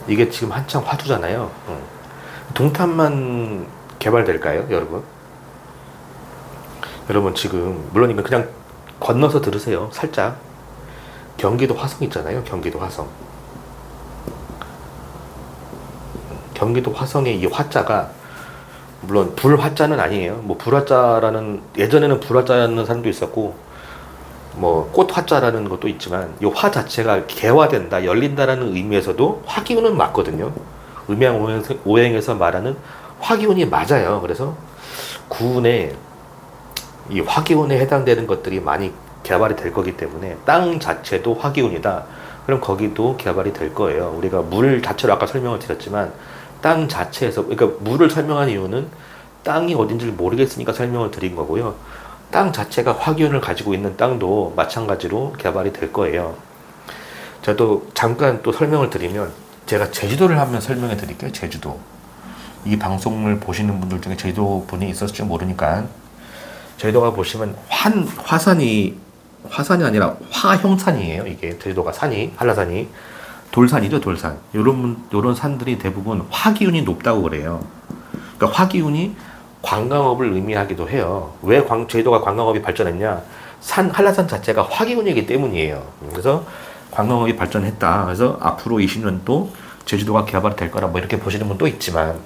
이게 지금 한창 화두잖아요. 동탄만 개발될까요, 여러분? 여러분 지금 물론 이거 그냥 건너서 들으세요. 살짝 경기도 화성 있잖아요. 경기도 화성. 경기도 화성의 이 화자가 물론 불화자는 아니에요. 뭐 불화자라는, 예전에는 불화자라는 사람도 있었고 뭐 꽃화자라는 것도 있지만 이 화 자체가 개화된다, 열린다라는 의미에서도 화기운은 맞거든요. 음양 오행에서 말하는 화기운이 맞아요. 그래서 구운에 이 화기운에 해당되는 것들이 많이 개발이 될 거기 때문에 땅 자체도 화기운이다. 그럼 거기도 개발이 될 거예요. 우리가 물 자체로 아까 설명을 드렸지만 땅 자체에서, 그러니까 물을 설명한 이유는 땅이 어딘지를 모르겠으니까 설명을 드린 거고요. 땅 자체가 화기운을 가지고 있는 땅도 마찬가지로 개발이 될 거예요. 저도 잠깐 또 설명을 드리면, 제가 제주도를 한번 설명해 드릴게요. 제주도. 이 방송을 보시는 분들 중에 제주도 분이 있었을지 모르니까, 제주도가 보시면 화산이 아니라 화형산이에요. 이게 제주도가 산이, 한라산이 돌산이죠. 돌산. 요런 산들이 대부분 화기운이 높다고 그래요. 그러니까 화기운이 관광업을 의미하기도 해요. 왜 제주도가 관광업이 발전했냐? 한라산 자체가 화기운이기 때문이에요. 그래서 관광업이 발전했다. 그래서 앞으로 20년도 제주도가 개발이 될 거라 뭐 이렇게 보시는 분도 있지만,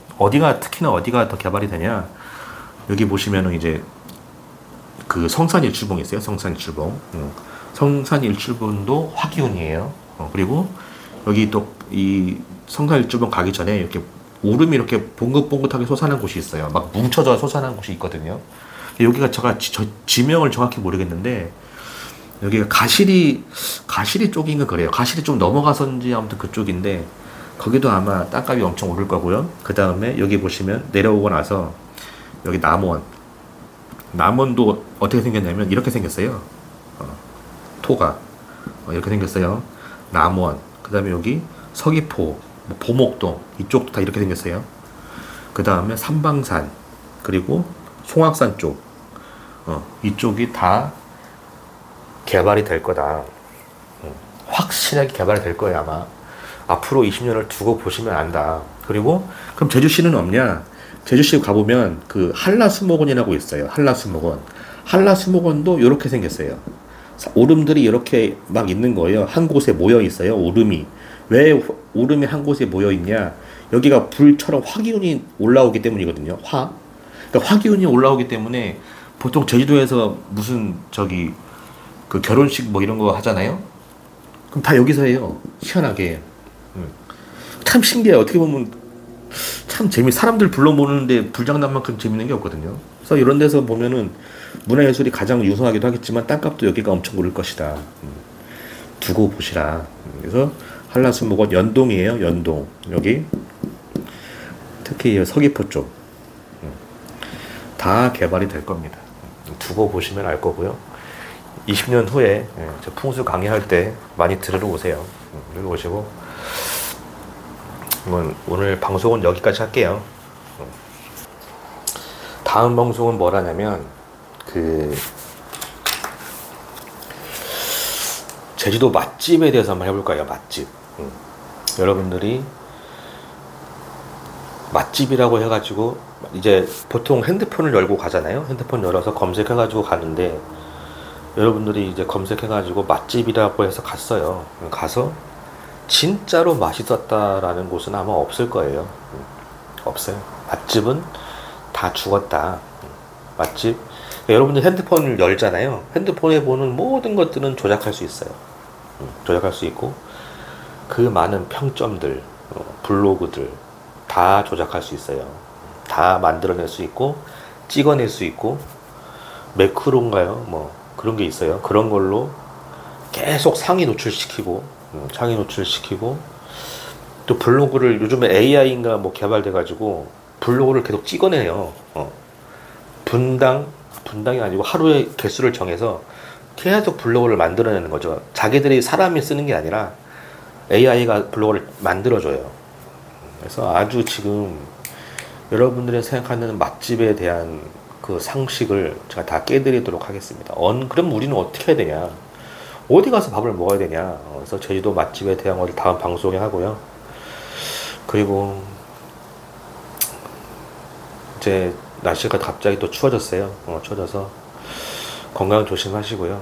특히나 어디가 더 개발이 되냐? 여기 보시면은 이제 그 성산일출봉이 있어요. 성산일출봉. 성산일출봉도 화기운이에요. 그리고 여기 또 이 성산일출봉 가기 전에 이렇게 오름이 이렇게 봉긋봉긋하게 솟아난 곳이 있어요. 막 뭉쳐져 솟아난 곳이 있거든요. 여기가 제가 지명을 정확히 모르겠는데, 여기가 가시리 쪽인가 그래요. 가시리 좀 넘어가서인지 아무튼 그쪽인데, 거기도 아마 땅값이 엄청 오를 거고요. 그 다음에 여기 보시면 내려오고 나서 여기 남원. 남원도 어떻게 생겼냐면 이렇게 생겼어요. 토가 이렇게 생겼어요. 남원. 그 다음에 여기 서귀포, 뭐 보목동 이쪽도 다 이렇게 생겼어요. 그 다음에 삼방산, 그리고 송악산 쪽, 이쪽이 다 개발이 될 거다. 확실하게 개발이 될 거예요, 아마. 앞으로 20년을 두고 보시면 안다. 그리고 그럼 제주시는 없냐? 제주시 가보면 그 한라수목원이라고 있어요. 한라수목원. 한라수목원도 이렇게 생겼어요. 오름들이 이렇게 막 있는 거예요. 한 곳에 모여 있어요. 오름이. 왜 오름이 한 곳에 모여 있냐? 여기가 불처럼 화기운이 올라오기 때문이거든요. 그러니까 화기운이 올라오기 때문에 보통 제주도에서 무슨 저기 그 결혼식 뭐 이런 거 하잖아요. 그럼 다 여기서 해요. 희한하게. 참 신기해요. 어떻게 보면 참 사람들 불러 모으는데 불장난만큼 재밌는 게 없거든요. 그래서 이런 데서 보면은 문화예술이 가장 유성하기도 하겠지만 땅값도 여기가 엄청 오를 것이다. 두고 보시라. 그래서 한라수목원 연동이에요. 연동. 여기 특히 서귀포 쪽. 다 개발이 될 겁니다. 두고 보시면 알 거고요. 20년 후에 저 풍수 강의할 때 많이 들으러 오세요. 들으러 오시고, 오늘 방송은 여기까지 할게요. 다음 방송은 뭐라냐면 제주도 맛집에 대해서 한번 해볼 거예요. 맛집. 여러분들이 맛집이라고 해가지고 이제 보통 핸드폰을 열고 가잖아요. 핸드폰 열어서 검색해가지고 가는데, 여러분들이 이제 검색해가지고 맛집이라고 해서 갔어요. 가서 진짜로 맛있었다라는 곳은 아마 없을 거예요. 없어요. 맛집은 다 죽었다. 맛집. 여러분들 핸드폰을 열잖아요. 핸드폰에 보는 모든 것들은 조작할 수 있어요. 조작할 수 있고, 그 많은 평점들, 블로그들 다 조작할 수 있어요. 다 만들어낼 수 있고, 찍어낼 수 있고, 매크로인가요? 뭐 그런 게 있어요. 그런 걸로 계속 상위 노출시키고, 또 블로그를 요즘에 AI인가 뭐 개발돼가지고 블로그를 계속 찍어내요. 분당이 아니고 하루의 개수를 정해서 계속 블로그를 만들어내는 거죠. 자기들이 사람이 쓰는 게 아니라 AI가 블로그를 만들어줘요. 그래서 아주 지금 여러분들이 생각하는 맛집에 대한 그 상식을 제가 다 깨드리도록 하겠습니다. 그럼 우리는 어떻게 해야 되냐? 어디 가서 밥을 먹어야 되냐? 그래서 제주도 맛집에 대한 것을 다음 방송에 하고요. 그리고 이제 날씨가 갑자기 또 추워졌어요. 추워져서 건강 조심하시고요.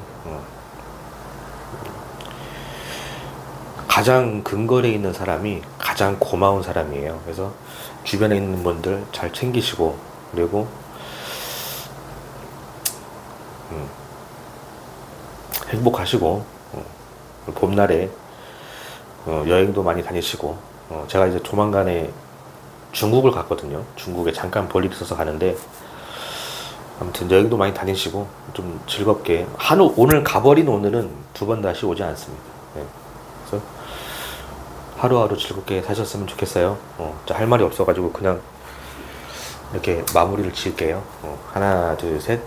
가장 근거리에 있는 사람이 가장 고마운 사람이에요. 그래서 주변에 있는 분들 잘 챙기시고, 그리고 행복하시고, 봄날에 여행도 많이 다니시고, 제가 이제 조만간에 중국을 갔거든요. 중국에 잠깐 볼 일이 있어서 가는데, 아무튼 여행도 많이 다니시고 좀 즐겁게, 오늘 가버린 오늘은 두 번 다시 오지 않습니다. 그래서 하루하루 즐겁게 사셨으면 좋겠어요. 할 말이 없어가지고 그냥 이렇게 마무리를 지을게요. 하나, 둘, 셋.